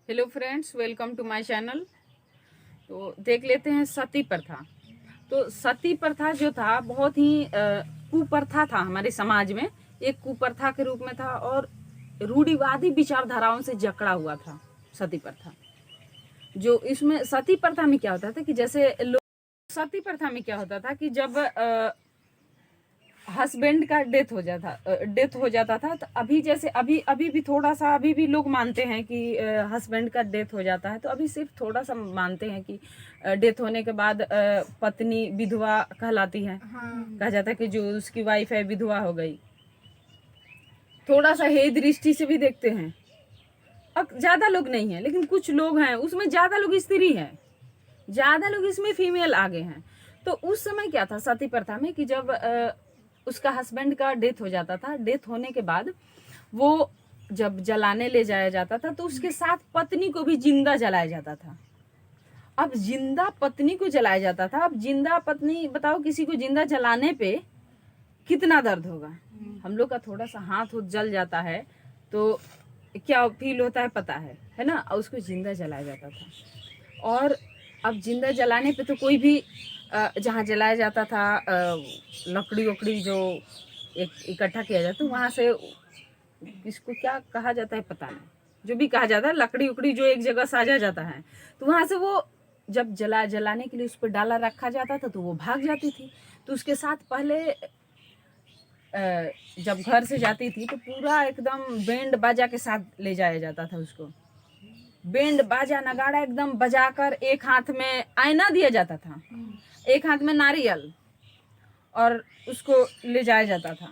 Hello friends, welcome to my channel. तो देख लेते हैं सती प्रथा। तो सती प्रथा जो था बहुत ही कुप्रथा था हमारे समाज में। एक कुप्रथा के रूप में था और रूढ़िवादी विचारधाराओं से जकड़ा हुआ था सती प्रथा। जो इसमें सती प्रथा में क्या होता था कि जैसे लोग सती प्रथा में क्या होता था कि जब हस्बैंड का डेथ हो जाता था तो अभी जैसे अभी भी थोड़ा सा अभी भी लोग मानते हैं कि हस्बैंड का डेथ हो जाता है तो अभी सिर्फ थोड़ा सा मानते हैं कि डेथ होने के बाद पत्नी विधवा कहलाती है। कहा जाता है कि जो उसकी वाइफ है विधवा हो गई। थोड़ा सा हे दृष्टि से भी देखते हैं। अब ज्यादा लोग नहीं है लेकिन कुछ लोग हैं, उसमें ज्यादा लोग स्त्री हैं, ज्यादा लोग इसमें फीमेल आगे हैं। तो उस समय क्या था सती प्रथा में कि जब उसका हस्बैंड का डेथ हो जाता था, डेथ होने के बाद वो जब जलाने ले जाया जाता था तो उसके साथ पत्नी को भी जिंदा जलाया जाता था। अब जिंदा पत्नी को जलाया जाता था। अब जिंदा पत्नी, बताओ किसी को जिंदा जलाने पे कितना दर्द होगा। हम लोग का थोड़ा सा हाथ जल जाता है तो क्या फील होता है पता है ना। और उसको जिंदा जलाया जाता था। और अब जिंदा जलाने पे तो कोई भी जहाँ जलाया जाता था लकड़ी वकड़ी जो एक इकट्ठा किया जाता है वहाँ से, इसको क्या कहा जाता है पता नहीं, जो भी कहा जाता है लकड़ी उकड़ी जो एक जगह साजा जाता है तो वहाँ से वो जब जलाने के लिए उस पर डाला रखा जाता था तो वो भाग जाती थी। तो उसके साथ पहले जब घर से जाती थी तो पूरा एकदम बैंड बाजा के साथ ले जाया जाता था उसको। बैंड बाजा नगाड़ा एकदम बजाकर एक हाथ में आईना दिया जाता था, एक हाथ में नारियल, और उसको ले जाया जाता था।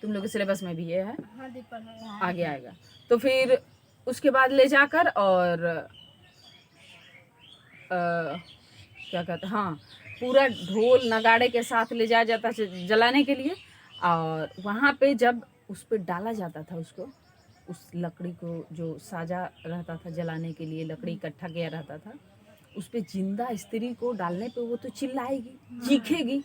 तुम लोग के सिलेबस में भी ये है, आगे आएगा। तो फिर उसके बाद ले जाकर और क्या कहते, हाँ, पूरा ढोल नगाड़े के साथ ले जाया जाता जलाने के लिए। और वहाँ पे जब उस पर डाला जाता था उसको, उस लकड़ी को जो साजा रहता था जलाने के लिए, लकड़ी इकट्ठा किया रहता था, उस पर जिंदा स्त्री को डालने पे वो तो चिल्लाएगी, चीखेगी।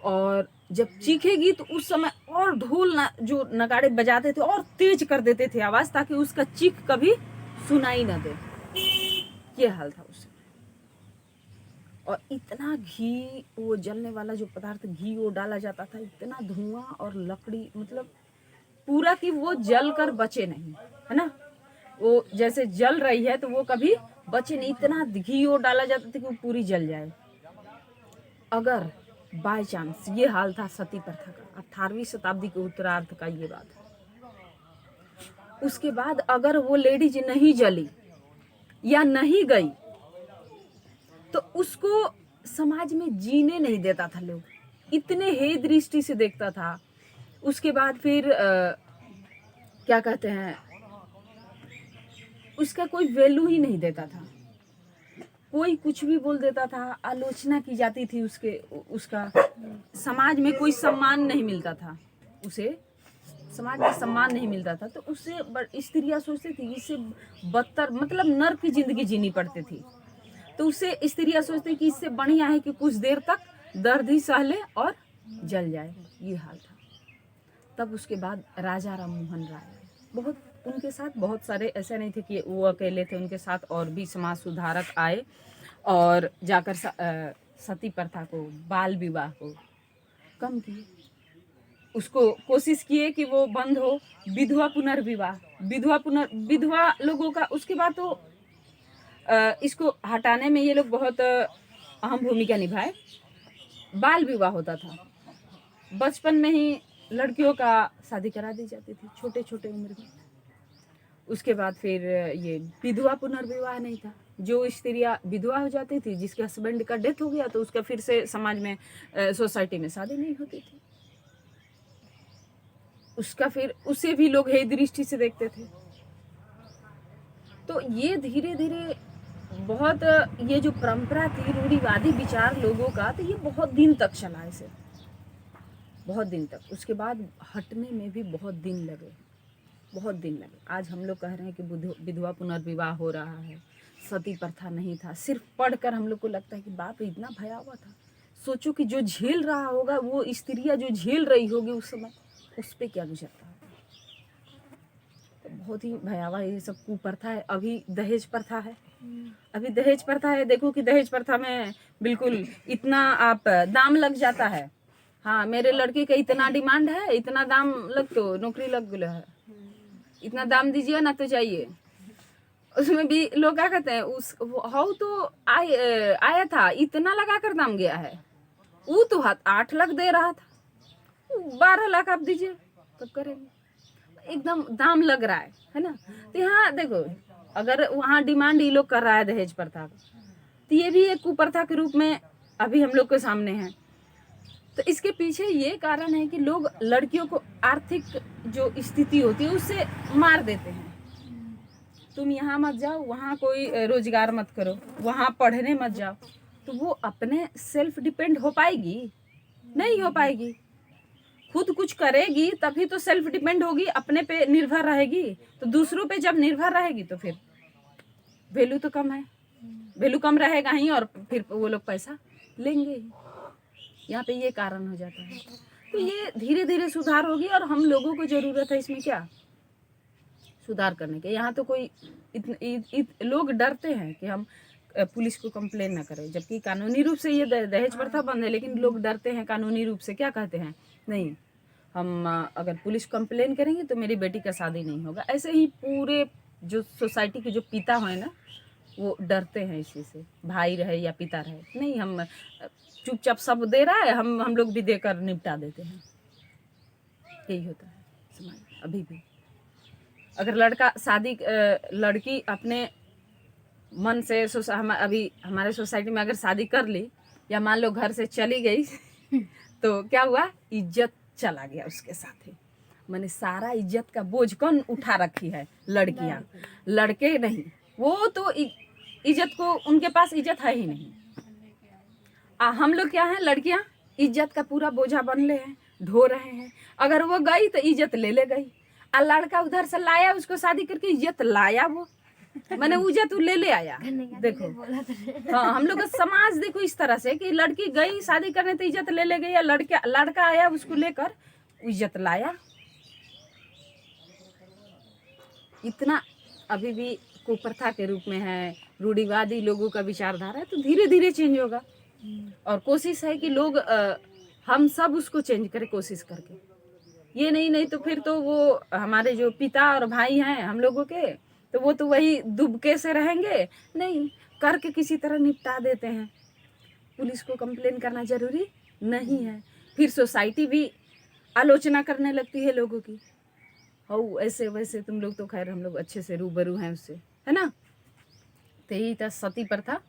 और जब चीखेगी तो उस समय और ढोल जो नगाड़े बजाते थे और तेज कर देते थे आवाज, ताकि उसका चीख कभी सुनाई ना दे। ये हाल था उस समय। और इतना घी, वो जलने वाला जो पदार्थ घी वो डाला जाता था, इतना धुआं और लकड़ी, मतलब पूरा कि वो जल कर बचे नहीं, है ना। वो जैसे जल रही है तो वो कभी बचे नहीं, इतना घी वो डाला जाता था कि वो पूरी जल जाए। अगर बाय चांस, ये हाल था सती प्रथा का, 18वीं शताब्दी के उत्तरार्ध का ये बात है। उसके बाद अगर वो लेडीज नहीं जली या नहीं गई तो उसको समाज में जीने नहीं देता था लोग, इतने हे दृष्टि से देखता था। उसके बाद फिर क्या कहते हैं, उसका कोई वैल्यू ही नहीं देता था। कोई कुछ भी बोल देता था, आलोचना की जाती थी उसका समाज में कोई सम्मान नहीं मिलता था उसे, समाज में सम्मान नहीं मिलता था। तो उससे स्त्रियां सोचती थी इससे बदतर, मतलब नर्क की जिंदगी जीनी पड़ती थी। तो उससे स्त्रियां सोचती कि इससे बढ़िया है कि कुछ देर तक दर्द ही सह ले और जल जाए। ये हाल था। तब उसके बाद राजा राम मोहन राय, बहुत उनके साथ बहुत सारे, ऐसे नहीं थे कि वो अकेले थे, उनके साथ और भी समाज सुधारक आए और जाकर सती प्रथा को, बाल विवाह को कम किए। उसको कोशिश किए कि वो बंद हो। विधवा पुनर्विवाह, विधवा लोगों का, उसके बाद तो इसको हटाने में ये लोग बहुत अहम भूमिका निभाए। बाल विवाह होता था, बचपन में ही लड़कियों का शादी करा दी जाती थी छोटे छोटे उम्र में। उसके बाद फिर ये विधवा पुनर्विवाह नहीं था, जो स्त्रियां विधवा हो जाती थी, जिसके हस्बैंड का डेथ हो गया तो उसका फिर से समाज में, सोसाइटी में शादी नहीं होती थी, उसका फिर उसे भी लोग हे दृष्टि से देखते थे। तो ये धीरे धीरे बहुत, ये जो परंपरा थी रूढ़िवादी विचार लोगों का, तो ये बहुत दिन तक चला ऐसे, बहुत दिन तक। उसके बाद हटने में भी बहुत दिन लगे, बहुत दिन लगे। आज हम लोग कह रहे हैं कि विधवा पुनर्विवाह हो रहा है, सती प्रथा नहीं था। सिर्फ पढ़कर हम लोग को लगता है कि बाप इतना भयावह था। सोचो कि जो झेल रहा होगा, वो स्त्रियां जो झेल रही होगी उस समय, उस पर क्या गुजरता है। तो बहुत ही भयावह ये सब कुप्रथा है। अभी दहेज प्रथा है, अभी दहेज प्रथा है। देखो कि दहेज प्रथा में बिल्कुल इतना आप दाम लग जाता है। हाँ, मेरे लड़के का इतना डिमांड है, इतना दाम लग तो नौकरी लग गया है, इतना दाम दीजिए ना तो चाहिए। उसमें भी लोग क्या कहते हैं, उस हाउ तो आया था, इतना लगा कर दाम गया है। वो तो 8 लाख दे रहा था, 12 लाख आप दीजिए तब करेंगे। एकदम दाम लग रहा है ना। तो यहाँ देखो, अगर वहाँ डिमांड ये लोग कर रहा है दहेज प्रथा का, तो ये भी एक कुप्रथा के रूप में अभी हम लोग के सामने है। तो इसके पीछे ये कारण है कि लोग लड़कियों को आर्थिक जो स्थिति होती है उससे मार देते हैं। तुम यहाँ मत जाओ, वहाँ कोई रोजगार मत करो, वहाँ पढ़ने मत जाओ, तो वो अपने सेल्फ डिपेंड हो पाएगी? नहीं हो पाएगी। खुद कुछ करेगी तभी तो सेल्फ डिपेंड होगी, अपने पे निर्भर रहेगी। तो दूसरों पे जब निर्भर रहेगी तो फिर वैल्यू तो कम है, वैल्यू कम रहेगा ही, और फिर वो लोग पैसा लेंगे ही। यहाँ पे ये कारण हो जाता है। तो ये धीरे धीरे सुधार होगी, और हम लोगों को जरूरत है इसमें क्या सुधार करने के। यहाँ तो कोई लोग डरते हैं कि हम पुलिस को कंप्लेन ना करें, जबकि कानूनी रूप से ये दहेज प्रथा बंद है, लेकिन लोग डरते हैं कानूनी रूप से। क्या कहते हैं, नहीं हम अगर पुलिस कंप्लेन करेंगे तो मेरी बेटी का शादी नहीं होगा। ऐसे ही पूरे जो सोसाइटी के जो पिता हैं ना, वो डरते हैं इसी से, भाई रहे या पिता रहे। नहीं, हम चुपचाप सब दे रहा है, हम लोग भी देकर निपटा देते हैं। यही होता है समाज अभी भी। अगर लड़का शादी लड़की अपने मन से अभी हमारे सोसाइटी में अगर शादी कर ली, या मान लो घर से चली गई तो क्या हुआ, इज्जत चला गया उसके साथ ही। मैंने सारा इज्जत का बोझ कौन उठा रखी है, लड़कियां, लड़के नहीं। वो तो इज्जत को, उनके पास इज्जत है ही नहीं। हम लोग क्या है, लड़कियां इज्जत का पूरा बोझा बन ले हैं, ढो रहे हैं। अगर वो गई तो इज्जत ले गई, और लड़का उधर से लाया, उसको शादी करके इज्जत लाया, वो मैंने इज्जत ले आया। देखो, हाँ, हम लोग का समाज देखो इस तरह से कि लड़की गई शादी करने तो इज्जत ले गई, या लड़का आया उसको लेकर इज्जत लाया। इतना अभी भी कुप्रथा के रूप में है, रूढ़िवादी लोगों का विचारधारा है। तो धीरे धीरे चेंज होगा, और कोशिश है कि लोग हम सब उसको चेंज करें कोशिश करके। ये नहीं तो फिर तो वो हमारे जो पिता और भाई हैं हम लोगों के, तो वो तो वही दुबके से रहेंगे। नहीं, करके किसी तरह निपटा देते हैं। पुलिस को कंप्लेन करना जरूरी नहीं है, फिर सोसाइटी भी आलोचना करने लगती है लोगों की। हो ऐसे वैसे, तुम लोग तो खैर हम लोग अच्छे से रूबरू हैं उससे, है ना। तो यही था सती प्रथा।